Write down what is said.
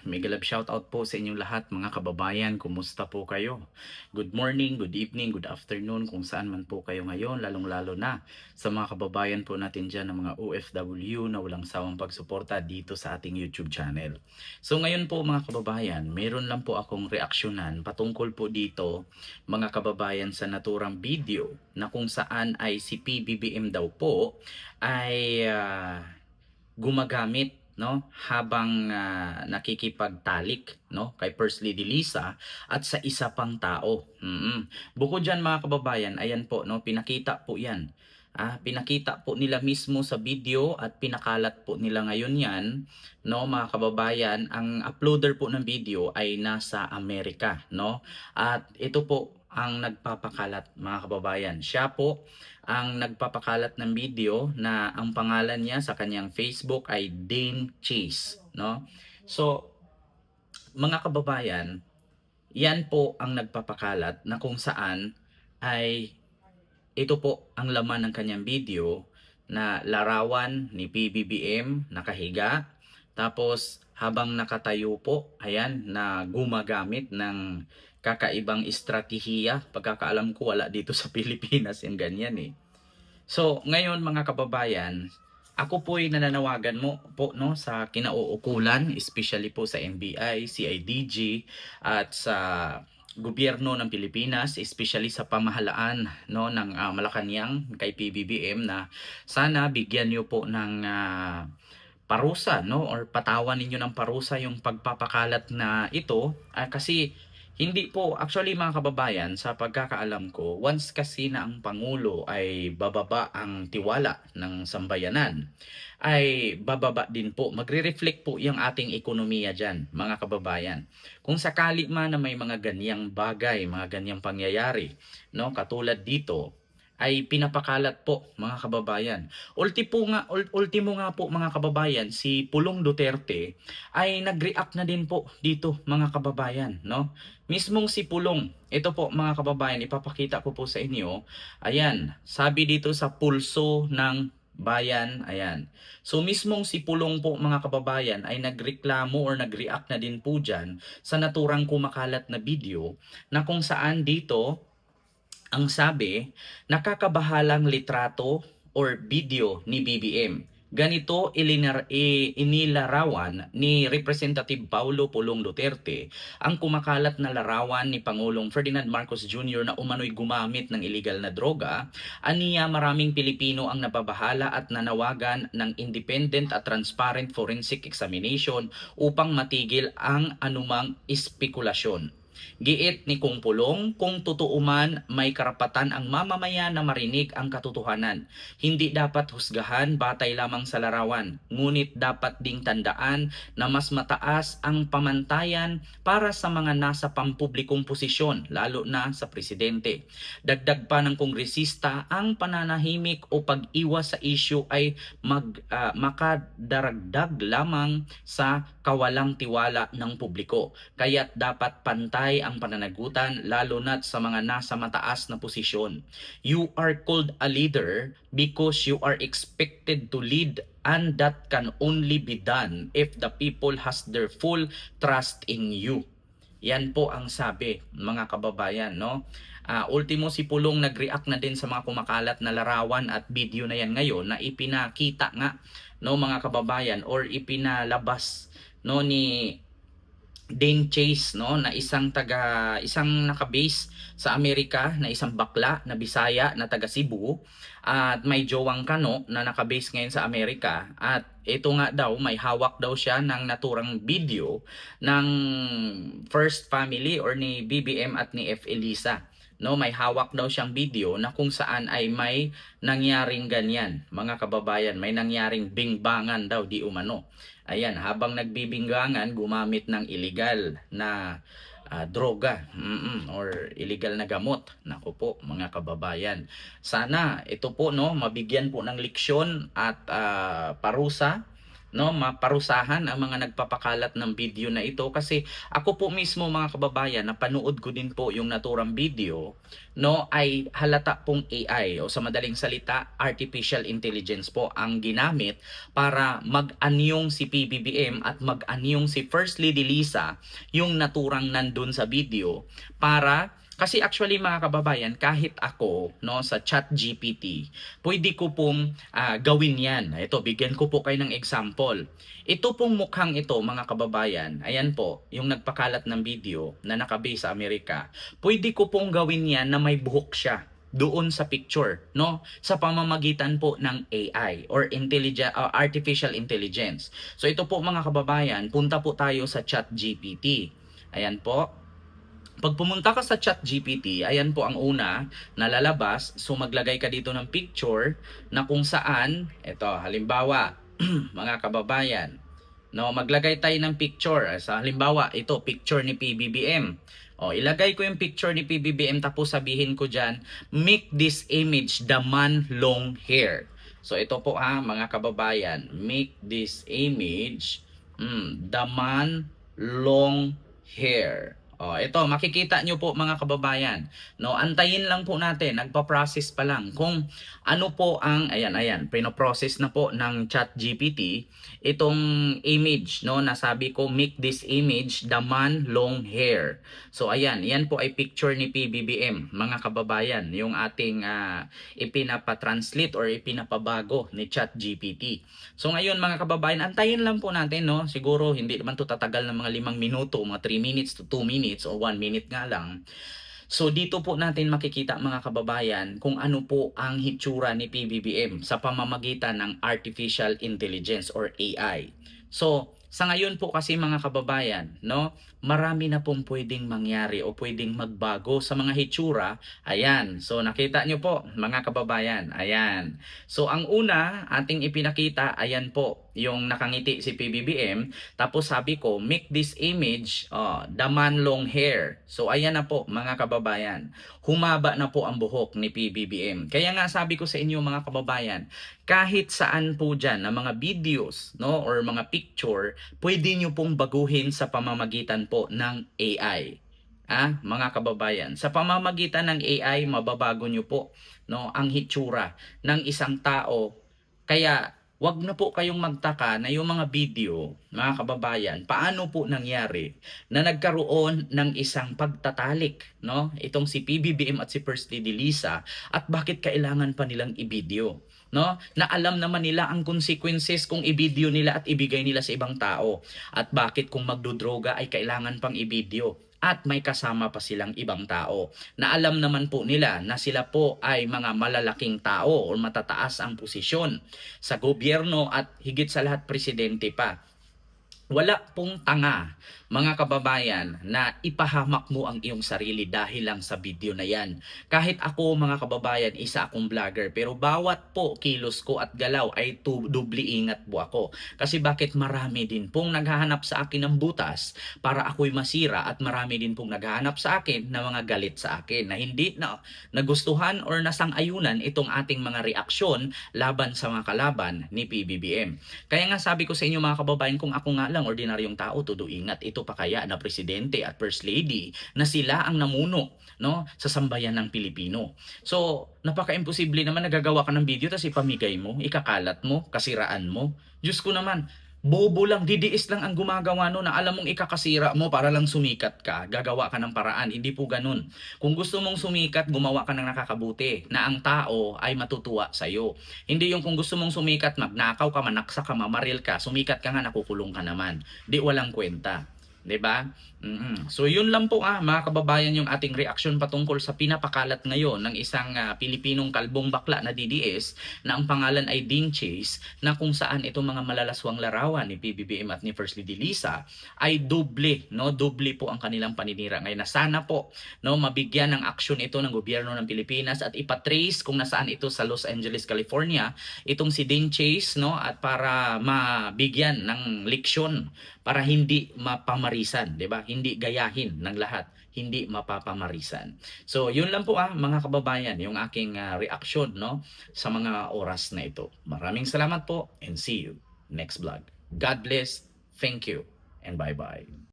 Mega love shoutout po sa inyong lahat mga kababayan. Kumusta po kayo? Good morning, good evening, good afternoon kung saan man po kayo ngayon, lalong-lalo na sa mga kababayan po natin dyan ng mga OFW na walang sawang pagsuporta dito sa ating YouTube channel. So ngayon po mga kababayan, meron lang po akong reaksyonan patungkol po dito mga kababayan sa naturang video na kung saan ay si PBBM daw po ay gumagamit habang nakikipagtalik kay First Lady Lisa at sa isa pang tao. Bukod diyan mga kababayan, ayan po pinakita po 'yan. Pinakita po nila mismo sa video at pinakalat po nila ngayon 'yan, mga kababayan. Ang uploader po ng video ay nasa Amerika, At ito po ang nagpapakalat mga kababayan. Siya po ang nagpapakalat ng video na ang pangalan niya sa kanyang Facebook ay Dane Chase, So, mga kababayan, yan po ang nagpapakalat na kung saan ay ito po ang laman ng kanyang video na larawan ni PBBM nakahiga, tapos habang nakatayo po, ayan, na gumagamit ng kakaibang estratehiya. Pagkakaalam ko wala dito sa Pilipinas yung ganyan eh. So, ngayon mga kababayan, ako po ay nananawagan mo po sa kinauukulan, especially po sa NBI, CIDG at sa gobyerno ng Pilipinas, especially sa pamahalaan ng Malacanang kay PBBM na sana bigyan niyo po ng parusa or patawan ninyo ng parusa yung pagpapakalat na ito, kasi hindi po, actually mga kababayan, sa pagkakaalam ko, once kasi na ang Pangulo ay bababa ang tiwala ng sambayanan, ay bababa din po, magre-reflect po yung ating ekonomiya dyan, mga kababayan. Kung sakali man na may mga ganyang bagay, mga ganyang pangyayari, katulad dito, ay pinapakalat po mga kababayan. Ultimo nga po mga kababayan, si Pulong Duterte ay nag-react na din po dito mga kababayan, Mismong si Pulong, ito po mga kababayan, ipapakita ko po sa inyo. Ayan, sabi dito sa Pulso ng Bayan, ayan. So mismong si Pulong po mga kababayan ay nagreklamo or nag-react na din po dyan sa naturang kumakalat na video na kung saan dito ang sabi, nakakabahalang litrato or video ni BBM. Ganito inilarawan ni Representative Paulo Pulong Duterte ang kumakalat na larawan ni Pangulong Ferdinand Marcos Jr. na umano'y gumamit ng illegal na droga. Aniya maraming Pilipino ang nababahala at nanawagan ng independent at transparent forensic examination upang matigil ang anumang espekulasyon. Giit ni Kung Pulong, kung totoo man may karapatan ang mamamayan na marinig ang katotohanan. Hindi dapat husgahan batay lamang sa larawan, ngunit dapat ding tandaan na mas mataas ang pamantayan para sa mga nasa pampublikong posisyon, lalo na sa presidente. Dagdag pa ng kongresista, ang pananahimik o pag-iwas sa isyu ay makadaragdag lamang sa kawalang tiwala ng publiko. Kaya't dapat pantay ang pananagutan lalo na't sa mga nasa mataas na posisyon. You are called a leader because you are expected to lead, and that can only be done if the people has their full trust in you. Yan po ang sabi mga kababayan, ultimo si Pulong nag-react na din sa mga kumakalat na larawan at video na yan ngayon na ipinakita nga mga kababayan or ipinalabas ni Dane Chase na isang naka-base sa Amerika na isang bakla na Bisaya na taga Cebu at may jowang kano na naka-base ngayon sa Amerika, at ito nga daw may hawak daw siya ng naturang video ng First Family or ni BBM at ni F. Elisa. May hawak daw siyang video na kung saan ay may nangyaring ganyan mga kababayan, may nangyaring bingbangan daw di umano. Ayan, habang nagbibinggangan, gumamit ng illegal na droga or illegal na gamot. Naku po mga kababayan. Sana ito po mabigyan po ng leksyon at parusa no, maparusahan ang mga nagpapakalat ng video na ito kasi ako po mismo mga kababayan, napanood ko din po yung naturang video, no, ay halata pong AI o sa madaling salita, artificial intelligence po ang ginamit para mag-anyong si PBBM at mag-anyong si First Lady Lisa yung naturang nandun sa video para kasi actually mga kababayan, kahit ako no sa ChatGPT, pwede ko pong gawin 'yan. Ito, bigyan ko po kayo ng example. Ito pong mukhang ito mga kababayan, ayan po, yung nagpakalat ng video na nakabase sa Amerika. Pwede ko pong gawin 'yan na may buhok siya doon sa picture, no? Sa pamamagitan po ng AI or artificial intelligence. So ito po mga kababayan, punta po tayo sa ChatGPT. Ayan po. Pag pumunta ka sa ChatGPT, ayan po ang una na lalabas. So maglagay ka dito ng picture na kung saan, ito halimbawa, mga kababayan, no, maglagay tayo ng picture. Sa halimbawa, ito picture ni PBBM. O, ilagay ko yung picture ni PBBM tapos sabihin ko diyan, make this image the man long hair. So ito po mga kababayan, make this image the man long hair. Oh, ito makikita nyo po mga kababayan. No, antayin lang po natin, nagpa-process pa lang kung ano po ang ayan, pino-process na po ng ChatGPT itong image, no, nasabi ko make this image the man long hair. So ayan, yan po ay picture ni PBBM, mga kababayan, yung ating ipinapa-translate or ipinapabago ni ChatGPT. So ngayon mga kababayan, antayin lang po natin, no, siguro hindi naman to tatagal ng mga 5 minuto, mga 3 minutes to 2 minutes o 1 minute nga lang. So dito po natin makikita mga kababayan kung ano po ang hitsura ni PBBM sa pamamagitan ng artificial intelligence or AI. So sa ngayon po kasi mga kababayan, no, marami na pong pwedeng mangyari o pwedeng magbago sa mga hitsura. Ayan, so nakita nyo po mga kababayan, ayan. So ang una ating ipinakita, ayan po, yung nakangiti si PBBM. Tapos sabi ko, make this image the man long hair. So ayan na po mga kababayan. Humaba na po ang buhok ni PBBM. Kaya nga sabi ko sa inyo mga kababayan, kahit saan po dyan na mga videos, no, or mga picture, pwede nyo pong baguhin sa pamamagitan po ng AI. Mga kababayan, sa pamamagitan ng AI, mababago nyo po, no, ang hitsura ng isang tao. Kaya wag na po kayong magtaka na yung mga video, mga kababayan, paano po nangyari na nagkaroon ng isang pagtatalik, no? Itong si PBBM at si First Lady Lisa, at bakit kailangan pa nilang i-video, no? Na alam naman nila ang consequences kung i-video nila at ibigay nila sa ibang tao. At bakit kung magdodroga ay kailangan pang i-video at may kasama pa silang ibang tao na alam naman po nila na sila po ay mga malalaking tao o matataas ang posisyon sa gobyerno at higit sa lahat presidente pa. Wala pong tanga, mga kababayan, na ipahamak mo ang iyong sarili dahil lang sa video na yan. Kahit ako mga kababayan, isa akong vlogger, pero bawat po kilos ko at galaw ay dubli ingat po ako. Kasi bakit marami din pong naghahanap sa akin ng butas para ako'y masira at marami din pong naghahanap sa akin na mga galit sa akin na hindi na nagustuhan or nasang-ayunan itong ating mga reaksyon laban sa mga kalaban ni PBBM. Kaya nga sabi ko sa inyo mga kababayan, kung ako nga lang ordinaryong tao, todo ingat. Ito pa kaya na presidente at first lady na sila ang namuno, no, sa sambayan ng Pilipino. So napaka-imposible naman nagagawa ka ng video tapos ipamigay mo, ikakalat mo, kasiraan mo. Diyos ko naman, bobo lang, didiis lang ang gumagawa no, na alam mong ikakasira mo para lang sumikat ka, gagawa ka ng paraan. Hindi po ganun. Kung gusto mong sumikat, gumawa ka ng nakakabuti na ang tao ay matutuwa sa'yo. Hindi yung kung gusto mong sumikat, magnakaw ka, manaksa ka, mamaril ka, sumikat ka nga, nakukulong ka naman. Di walang kwenta. 'Di ba? So yun lang po mga kababayan yung ating reaksyon patungkol sa pinapakalat ngayon ng isang Pilipinong kalbong bakla na DDS na ang pangalan ay Dean Chase, na kung saan itong mga malalaswang larawan ni PBBM at ni First Lady Lisa ay doble, no, doble po ang kanilang paninira ngayon, na sana po, no, mabigyan ng aksyon ito ng gobyerno ng Pilipinas at ipatrace kung nasaan ito sa Los Angeles, California itong si Dean Chase, no, at para mabigyan ng leksyon para hindi mapamarisan, 'di ba? Hindi gayahin ng lahat, hindi mapapamarisan. So, yun lang po mga kababayan, yung aking reaksyon, no, sa mga oras na ito. Maraming salamat po and see you next vlog. God bless. Thank you and bye-bye.